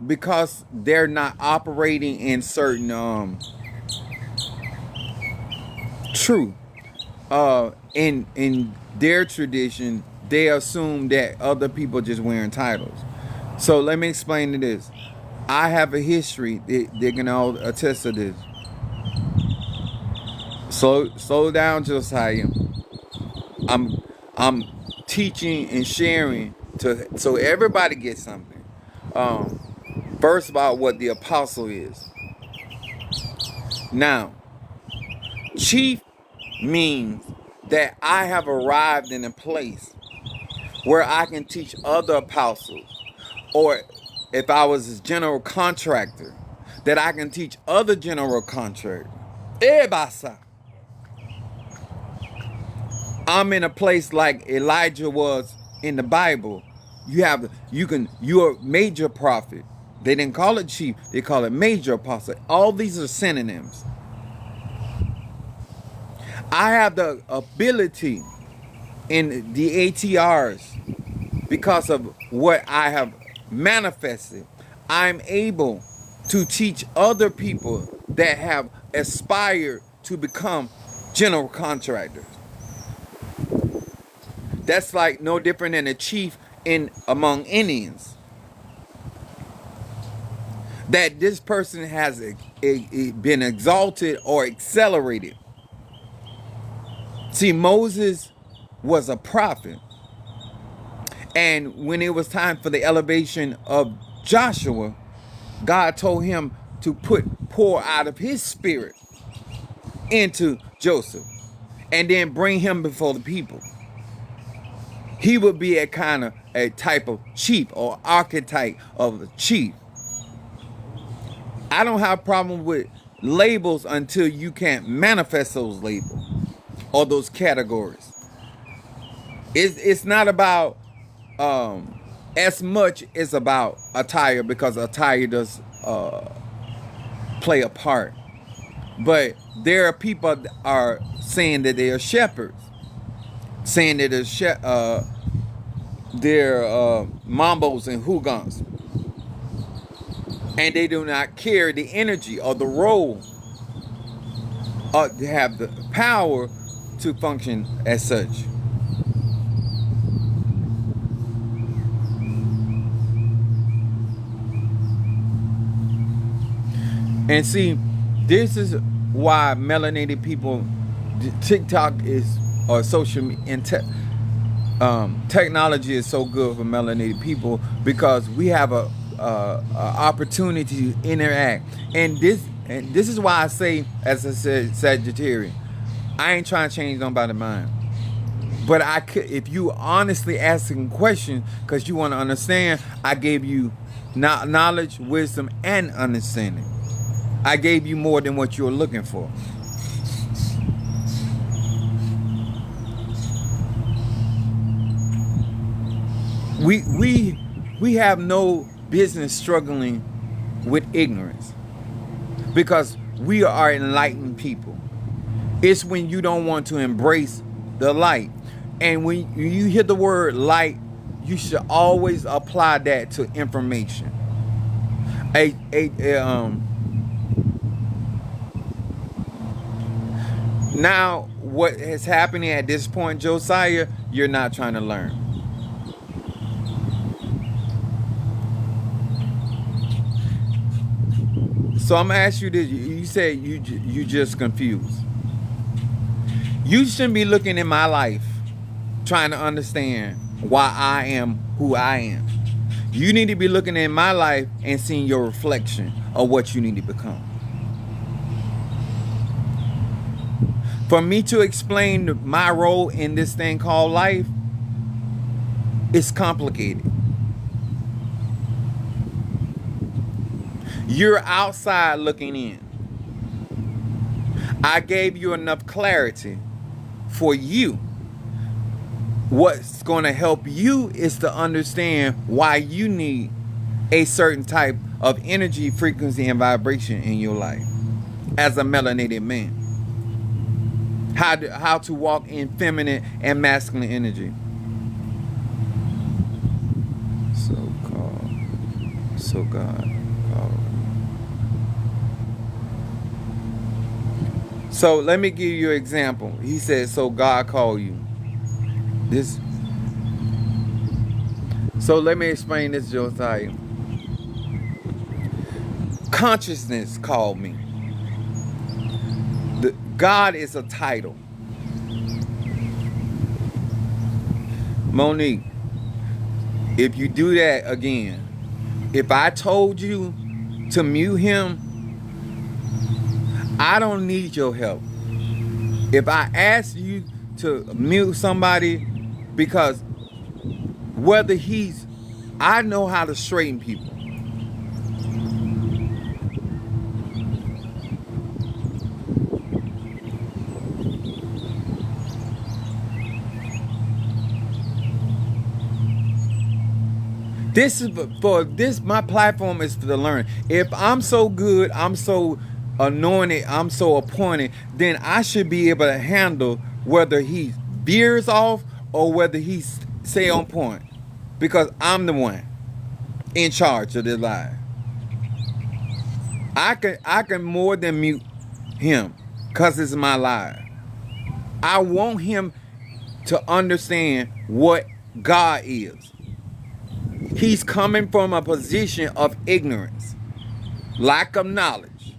Because they're not operating in certain truth in their tradition, they assume that other people just wearing titles. So let me explain to this. I have a history. They can all attest to this. Slow down, Josiah. I'm teaching and sharing so everybody gets something. First about what the apostle is. Now, chief means that I have arrived in a place where I can teach other apostles, or if I was a general contractor, that I can teach other general contractors. Ebasa. I'm in a place like Elijah was in the Bible. You're a major prophet. They didn't call it chief, they call it major apostle. All these are synonyms. I have the ability in the ATRs because of what I have manifested. I'm able to teach other people that have aspired to become general contractors. That's like no different than a chief among Indians. That this person has been exalted or accelerated. See, Moses was a prophet. And when it was time for the elevation of Joshua, God told him to pour out of his spirit into Joseph and then bring him before the people. He would be a type of chief or archetype of a chief. I don't have a problem with labels until you can't manifest those labels or those categories. It's not about as much as about attire, because attire does play a part. But there are people that are saying that they are shepherds, saying that they're mambos and hugans, and they do not carry the energy or the role, or to have the power to function as such. And see, this is why melanated people, TikTok is, or social and technology is so good for melanated people, because we have a opportunity to interact. And this is why I say, as I said, Sagittarian, I ain't trying to change nobody's mind. But I could, if you honestly asking questions, because you want to understand, I gave you knowledge, wisdom, and understanding. I gave you more than what you were looking for. We have no business struggling with ignorance, because we are enlightened people. It's when you don't want to embrace the light. And when you hear the word light, you should always apply that to information. Now, what is happening at this point, Josiah, you're not trying to learn. So I'm gonna ask you this. You said you just confused. You shouldn't be looking in my life trying to understand why I am who I am. You need to be looking in my life and seeing your reflection of what you need to become. For me to explain my role in this thing called life, it's complicated. You're outside looking in. I gave you enough clarity for you. What's going to help you is to understand why you need a certain type of energy, frequency, and vibration in your life as a melanated man. How to walk in feminine and masculine energy. So God called. So let me give you an example. He said, so God called you. This. So let me explain this, Josiah. Consciousness called me. God is a title. Monique, if you do that again, if I told you to mute him, I don't need your help. If I ask you to mute somebody, because whether I know how to straighten people. This is for this. My platform is for the learn. If I'm so good, I'm so anointed, I'm so appointed, then I should be able to handle whether he veers off or whether he's stay on point, because I'm the one in charge of this life. I can more than mute him, because it's my life. I want him to understand what God is. He's coming from a position of ignorance, lack of knowledge.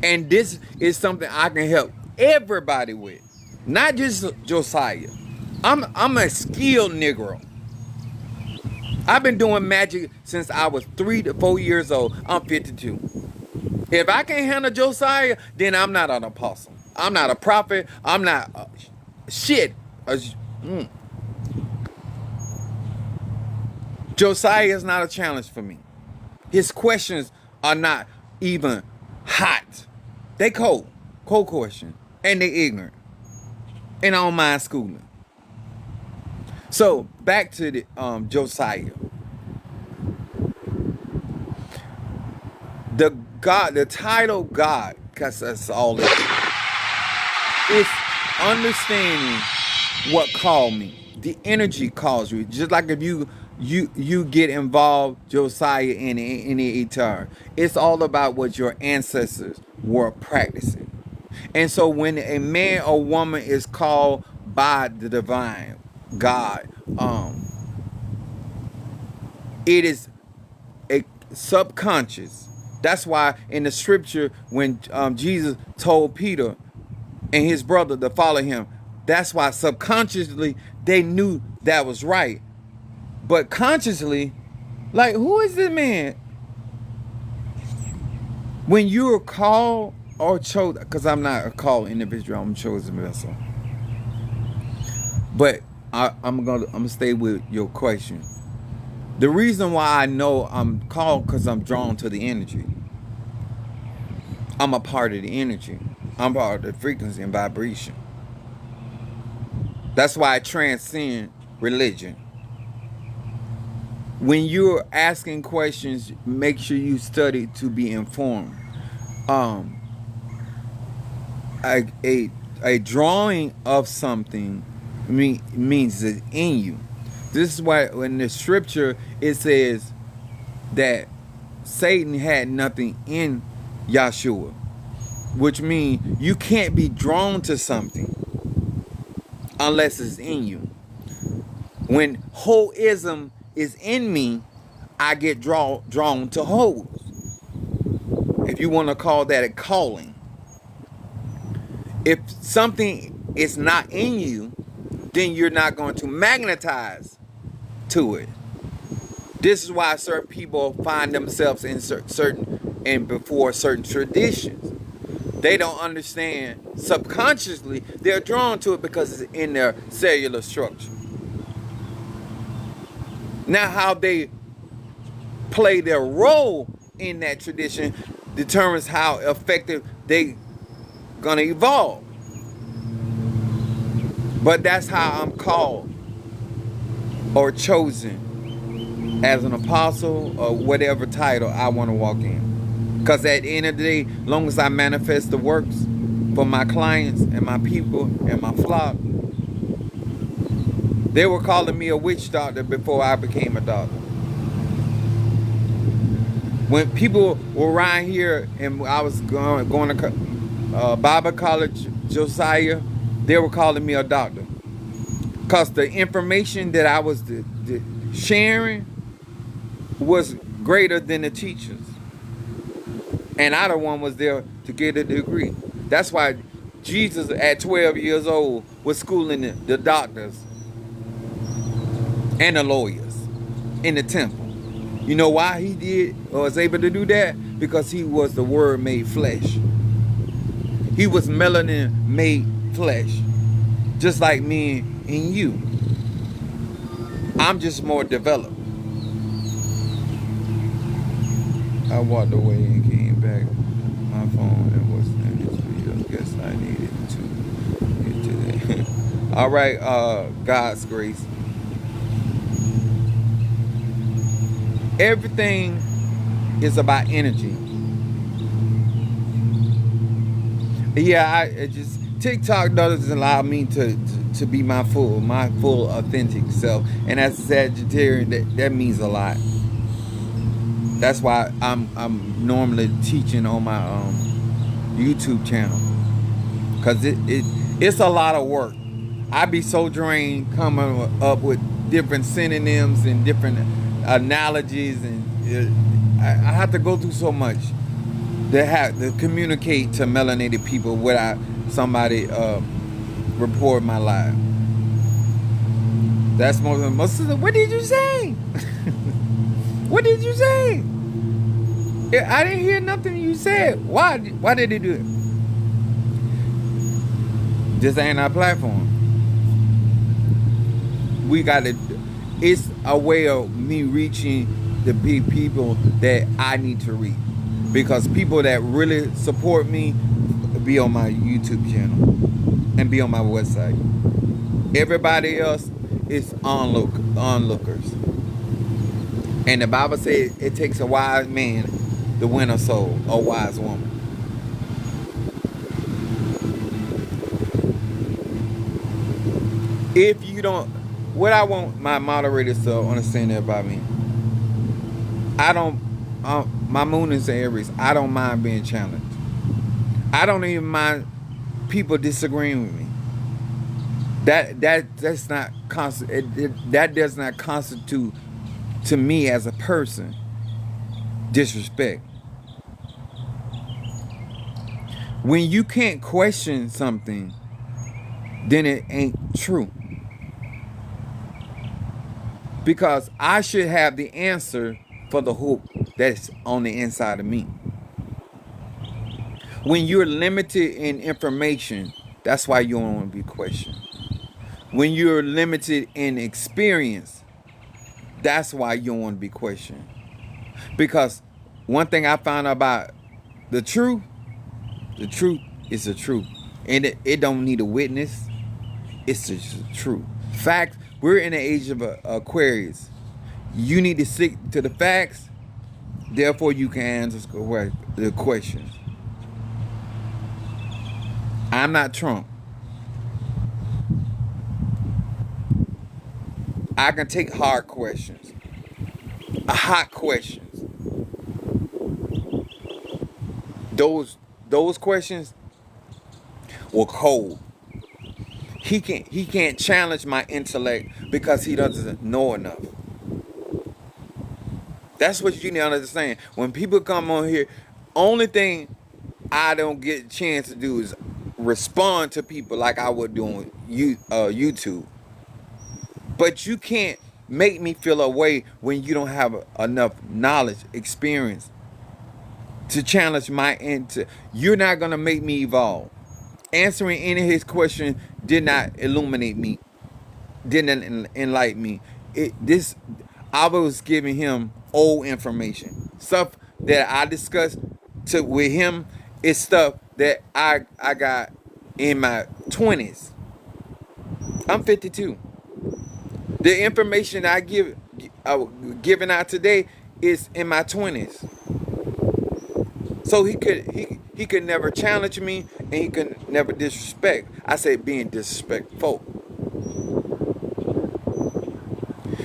And this is something I can help everybody with. Not just Josiah. I'm a skilled Negro. I've been doing magic since I was 3 to 4 years old. I'm 52. If I can't handle Josiah, then I'm not an apostle. I'm not a prophet. I'm not shit. Josiah is not a challenge for me. His questions are not even hot. They cold questions, and they ignorant. And I don't mind schooling. So back to the Josiah. The God, the title God, because that's all it is. It's understanding what called me. The energy calls you. Just like if you get involved, Josiah, in the guitar. It's all about what your ancestors were practicing. And so when a man or woman is called by the divine God, it is a subconscious. That's why in the scripture when Jesus told Peter and his brother to follow him, that's why subconsciously they knew that was right. But consciously, like, who is this man? When you're called or chosen, because I'm not a called individual, I'm a chosen vessel. But I'm gonna stay with your question. The reason why I know I'm called because I'm drawn to the energy. I'm a part of the energy. I'm part of the frequency and vibration. That's why I transcend religion. When you're asking questions, make sure you study to be informed. Um, a drawing of something means it's in you. This is why in the scripture it says that Satan had nothing in Yahshua, which means you can't be drawn to something unless it's in you. When holism is in me, I get drawn to holes. If you want to call that a calling. If something is not in you, then you're not going to magnetize to it. This is why certain people find themselves in certain and before certain traditions. They don't understand. Subconsciously, they're drawn to it because it's in their cellular structure. Now, how they play their role in that tradition determines how effective they gonna evolve. But that's how I'm called or chosen as an apostle or whatever title I want to walk in. Because at the end of the day, long as I manifest the works for my clients and my people and my flock, they were calling me a witch doctor before I became a doctor. When people were around here and I was going to Bible college, Josiah, they were calling me a doctor. Because the information that I was sharing was greater than the teachers. And I the one was there to get a degree. That's why Jesus at 12 years old was schooling the doctors and the lawyers in the temple. You know why he did or was able to do that? Because he was the Word made flesh. He was melanin made flesh. Just like me and you. I'm just more developed. I walked away and came back. My phone and what's in this video. Guess I needed to get today. All right, God's grace. Everything is about energy. Yeah, I just TikTok doesn't allow me to be my full authentic self, and as a Sagittarian, that means a lot. That's why I'm normally teaching on my YouTube channel, cause it's a lot of work. I be so drained coming up with different synonyms and different analogies, and I have to go through so much to communicate to melanated people without somebody report my life. That's most of the. What did you say? What did you say? I didn't hear nothing you said. Why did he do it? This ain't our platform. We got to. It's a way of me reaching the big people that I need to reach. Because people that really support me be on my YouTube channel and be on my website. Everybody else is onlookers. And the Bible says it takes a wise man the winner soul, a wise woman. If you don't, what I want my moderators to understand about me, I don't. My moon is Aries. I don't mind being challenged. I don't even mind people disagreeing with me. That's not that does not constitute to me as a person disrespect. When you can't question something, then it ain't true. Because I should have the answer for the hope that's on the inside of me. When you're limited in information, that's why you don't want to be questioned. When you're limited in experience, that's why you don't want to be questioned. Because one thing I found out about the truth is the truth. And it don't need a witness. It's just the truth. Fact, we're in the age of Aquarius. You need to stick to the facts, therefore you can answer the questions. I'm not Trump. I can take hard questions, hot questions. Those questions were cold. He can't challenge my intellect because he doesn't know enough. That's what you need to understand. When people come on here, only thing I don't get a chance to do is respond to people like I would do on YouTube. But you can't make me feel a way when you don't have enough knowledge, experience to challenge my into. You're not gonna make me evolve. Answering any of his questions did not illuminate me, didn't enlighten me. I was giving him old information, stuff that I discussed with him. Is stuff that I got in my 20s. I'm 52. The information giving out today is in my 20s. So he could never challenge me, and he could never disrespect. I say being disrespectful.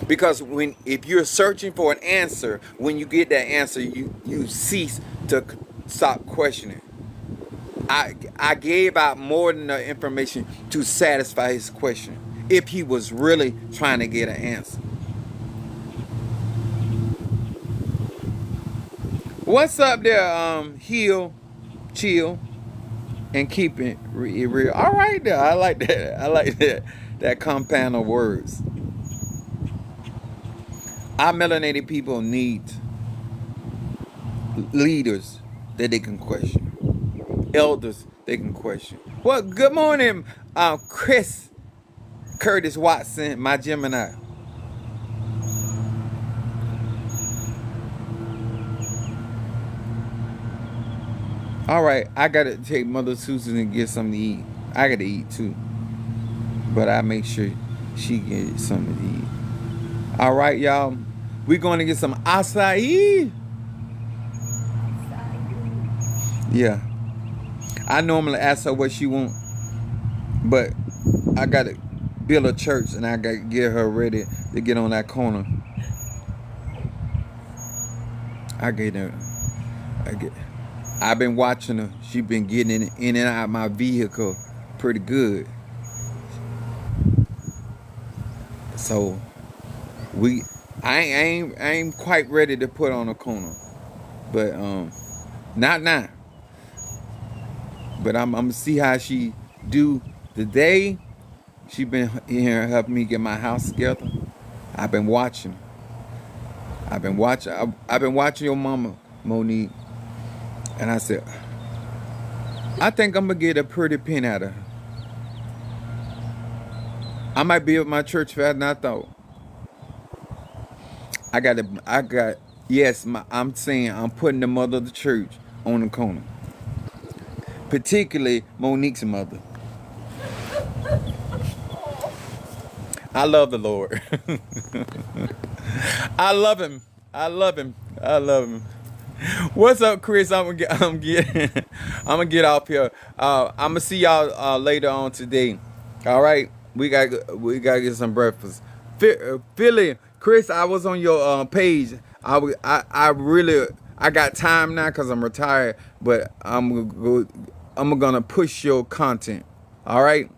Because if you're searching for an answer, when you get that answer, you cease to stop questioning. I gave out more than the information to satisfy his question, if he was really trying to get an answer. What's up there, heal, chill, and keep it real. All right there. I like that. I like that compound of words. Our melanated people need leaders that they can question, elders they can question. Well, good morning, Chris Curtis Watson, my Gemini. All right, I gotta take Mother Susan and get something to eat. I gotta eat too, but I make sure she gets something to eat. All right, y'all, we're going to get some acai. Yeah, I normally ask her what she want, but I gotta build a church and I gotta get her ready to get on that corner. I've been watching her. She been getting in and out of my vehicle pretty good. So I ain't quite ready to put on a corner, but not now. But I'm gonna see how she do today. She been here helping me get my house together. I've been watching. I've been watching your mama, Monique. And I said, I think I'm gonna get a pretty pin out of her. I might build my church faster than I thought. I'm saying I'm putting the mother of the church on the corner. Particularly Monique's mother. I love the Lord. I love him. I love him. I love him. What's up, Chris? I'm gonna get off here. I'm gonna see y'all later on today. All right, we gotta get some breakfast. Philly, Chris, I was on your page. I really I got time now because I'm retired, but I'm gonna push your content. All right.